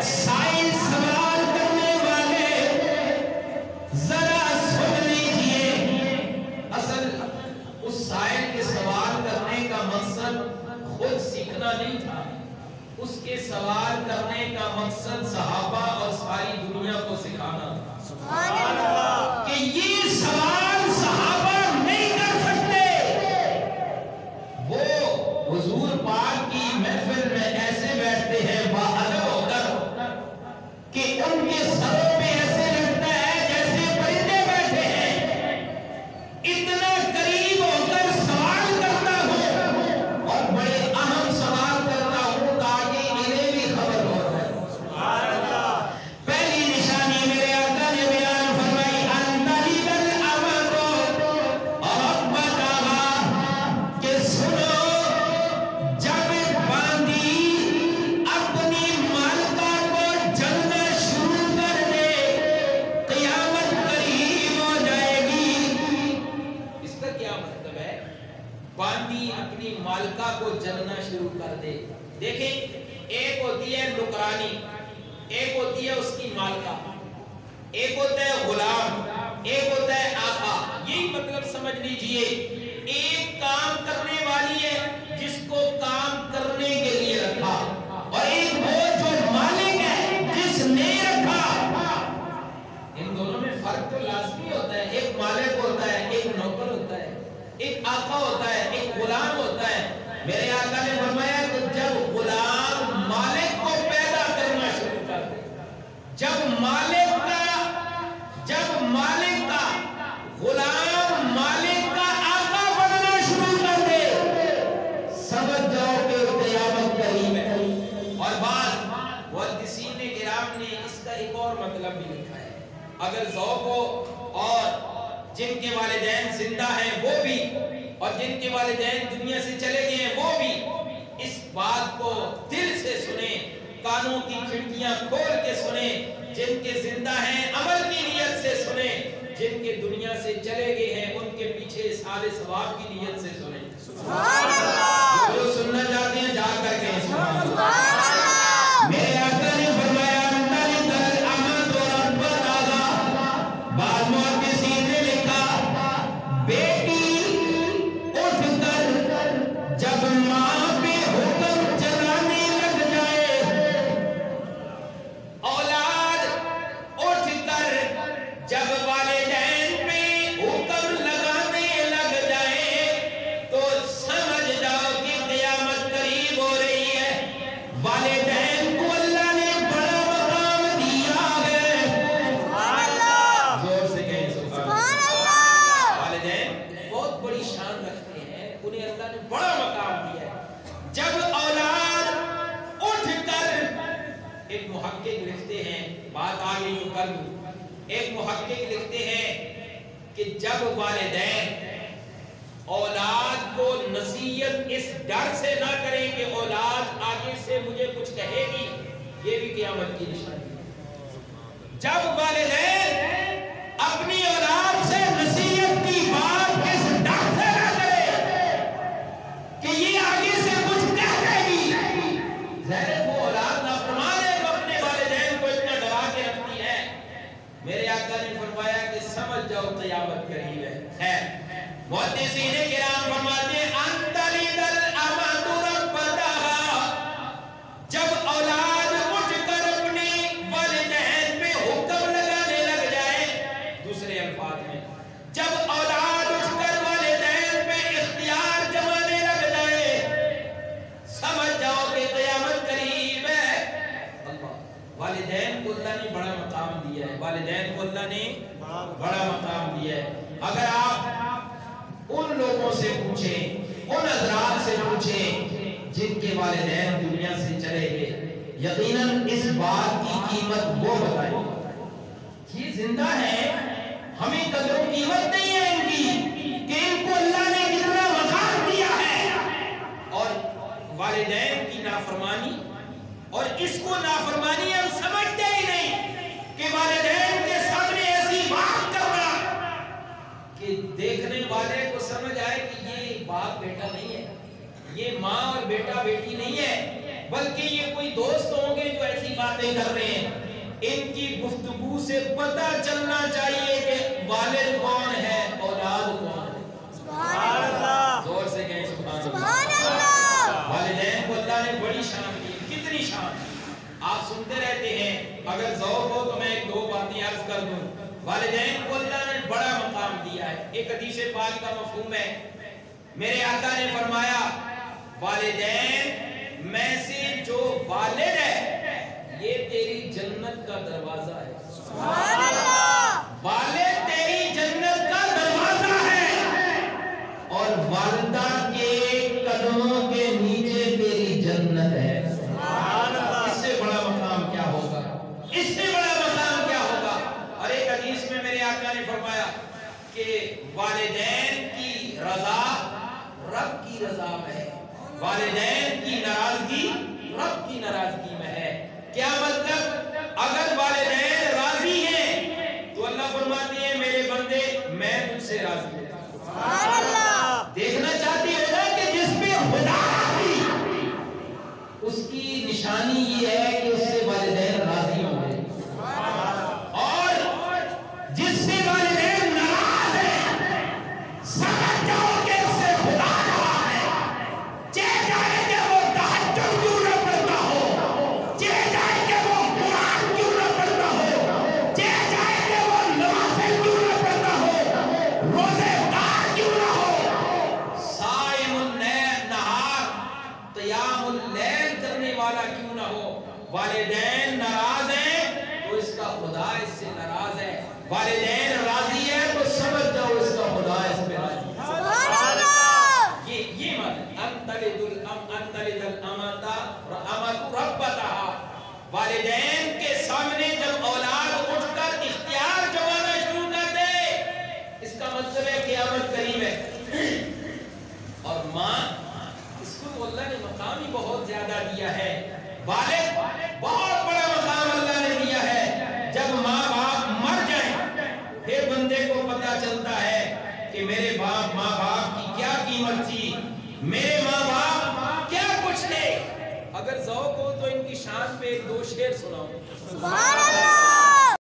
سائل سوال کرنے والے ذرا سن لیجئے، اصل اس سائل کے سوال کرنے کا مقصد خود سیکھنا نہیں تھا، اس کے سوال کرنے کا مقصد صحابہ اور ساری دنیا کو سکھانا تھا سبحان اللہ، کہ یہ سوال صحابہ نہیں کر سکتے۔ وہ حضور پاک کی محفل میں ایسے بیٹھتے ہیں باادب ہو کر کہ ان کے سروں پہ ایسے لگتا ہے جیسے پرندے بیٹھے ہیں، اتنا قریب ہو کر سوال کرتا ہوں اور بڑے اہم سوال کرتا ہوں تاکہ انہیں بھی خبر ہو جائے سبحان اللہ۔ پہلی نشانی میرے آقا نے بیان فرمائی انتلیب الامر ربتہا، کہ سنو جب باندی اپنی مالکہ کو جلنا شروع کر دے قیامت قریب ہو جائے گی۔ اس کا کیا مطلب ہے؟ باندی اپنی مالکہ کو جلنا شروع کر دے۔ دیکھیں، ایک ہوتی ہے نکرانی، ایک ہوتی ہے اس کی مالکہ، ایک ہوتا ہے غلام، ایک ہوتا ہے آقا۔ یہی مطلب سمجھ لیجئے، ایک کام کرنے والی ہے جس کو کام کرنے کے لیے رکھا، اور ایک وہ جو مالک ہے جس نے رکھا۔ ان دونوں میں فرق تو لازمی ہوتا ہے، ایک مالک ہوتا ہے، ایک نوکر ہوتا ہے، ایک آقا ہوتا ہے، ایک غلام ہوتا ہے۔ میرے آقا نے فرمایا کہ جب غلام مالک کو پیدا کرنا شروع کر دے، جب مالک کا غلام مالک کا آقا بننا شروع کر دے، سمجھ جاؤ کہ قیامت قریب ہے۔ اور بعض محدثین کرام نے اس کا ایک اور مطلب بھی لکھا ہے، اگر ذوق ہو اور جن کے والدین زندہ ہیں وہ بھی، اور جن کے والدین دنیا سے چلے گئے ہیں وہ بھی، اس بات کو دل سے سنیں، کانوں کی کھڑکیاں کھول کے سنیں۔ جن کے زندہ ہیں عمل کی نیت سے سنیں، جن کے دنیا سے چلے گئے ہیں ان کے پیچھے اصحاب ثواب کی نیت سے سنیں سبحان اللہ۔ جو سننا چاہتے ہیں جا کر کے سبحان اللہ۔ میرے آقا نے فرمایا انتلیب الامر ربتہا، بعض محدثین نے لکھا بیٹی اٹھ کر جب ماں پہ حکم چلانے لگ جائے، اولاد اٹھ کر جب والدین پہ حکم لگانے لگ جائے تو سمجھ جاؤ کہ قیامت قریب ہو رہی ہے۔ والدین کو اللہ نے بڑا مقام دیا ہے سبحان اللہ، زور سے کہیں سبحان اللہ۔ والدین بہت بڑی شان رکھتے ہیں، انہیں اللہ نے بڑا مقام دیا ہے۔ جب اولاد اٹھ کر، ایک محقق لکھتے ہیں، بات آگے یوں کر لوں، ایک محقق لکھتے ہیں کہ جب والدین اولاد کو نصیحت اس ڈر سے نہ کریں کہ اولاد آگے سے مجھے کچھ کہے گی، یہ بھی قیامت کی نشانی ہے۔ جب والدین اپنی اولاد سے نصیحت کی بات اس ڈر سے نہ کرے کہ یہ آگے سے کچھ کہہ دے گی، ظاہر وہ اولاد نافرمان ہے جو اپنے والدین کو اتنا ڈرا کے رکھتی ہے۔ میرے آقا نے فرمایا کہ سمجھ جاؤ قیامت قریب ہے۔ خیر، محدثین کرام فرماتے ہیں انتلیب الامر ربتہا، جب اولاد اٹھ کر اپنے والدین پہ حکم لگانے لگ جائے، دوسرے الفاظ میں جب اولاد اٹھ کر والدین پہ اختیار جمانے لگ جائے، سمجھ جاؤ کہ قیامت قریب ہے۔ اللہ، والدین کو اللہ نے بڑا مقام دیا ہے، والدین کو اللہ نے بڑا مقام دیا ہے۔ اگر آپ ان لوگوں سے پوچھیں، ان حضرات سے پوچھیں جن کے والدین دنیا سے چلے گئے، یقیناً اس بات کی قیمت وہ بتائیں یہ زندہ ہیں، ہمیں قدر و قیمت نہیں ہے ان کی کہ ان کو اللہ نے کتنا مقام دیا ہے۔ اور والدین کی نافرمانی، اور اس کو نافرمانی ہم سمجھتے ہی نہیں کہ والدین کے سامنے ایسی بات کرنا کہ دیکھنے والے کو سمجھ آئے کہ یہ باپ بیٹا نہیں ہے، یہ ماں اور بیٹا بیٹی نہیں ہے، بلکہ یہ کوئی دوست ہوں گے جو ایسی باتیں کر رہے ہیں. ان کی گفتگو سے پتہ چلنا چاہیے کہ والد کون ہے، اولاد کون ہے. سبحان اللہ. زور سے کہیں سبحان اللہ. والدین کو اللہ نے بڑی شان دی. کتنی شان. آپ سنتے رہتے ہیں، اگر ذوق ہو تو میں ایک دو باتیں عرض کر دوں. والدین کو اللہ نے بڑا مقام دیا ہے. ایک حدیث پاک کا مفہوم ہے، میرے آقا نے فرمایا والدین میں سے جو والد ہے یہ تیری جنت کا دروازہ ہے. سبحان اللہ. والد تیری جنت کا دروازہ ہے اور والدہ کے قدموں کے نیچے تیری جنت ہے. سبحان اللہ. اس سے بڑا مقام کیا ہوگا، اس سے بڑا مقام کیا ہوگا. اور ایک حدیث میں میرے آقا نے فرمایا کہ والدین کی رضا رب کی رضا میں ہے، والدین کی ناراضگی رب کی ناراضگی میں ہے. کیا مطلب؟ اگر والدین راضی ہیں تو اللہ فرماتے ہیں میرے بندے میں تجھ سے راضی ہوں. سبحان اللہ. دیکھنا چاہتے ہو نا کہ جس پہ خدا راضی اس کی نشانی یہ ہے کہ اس سے والدین راضی ہوں گے، اور جس سے والدین ناراض ہیں سمجھ جاؤ کہ اس سے خدا ناراض ہے. چاہے جائے کہ وہ تہجد کیوں نہ پڑھتا ہو، چاہے جائے کہ وہ قرآن کیوں نہ پڑھتا ہو، چاہے جائے کہ وہ نوافل کیوں نہ پڑھتا ہو، روزے دار کیوں نہ ہو، صائم النہار قیام اللیل کرنے والا کیوں نہ ہو، والدین ناراض ہیں تو اس کا خدا اس سے ناراض ہے. والدین راضی ہے تو سمجھ جاؤ اس کا خدا اس پہ راضی ہے. سبحان اللہ. یہ معنی انتلد الامتا رحمت ربتہا. والدین کے سامنے جب اولاد اٹھ کر اختیار جمانا شروع کر دے اس کا مطلب ہے قیامت قریب ہے. اور ماں اس کو اللہ نے مقام ہی بہت زیادہ دیا ہے. والد بہت بڑا مقام اللہ نے دیا ہے. جب ماں باپ مر جائیں پھر بندے کو پتہ چلتا ہے کہ میرے باپ ماں باپ کی کیا قیمت تھی، میرے ماں باپ کیا کچھ تھے. اگر ذوق ہو تو ان کی شان پہ ایک دو شعر سناؤں. سبحان اللہ.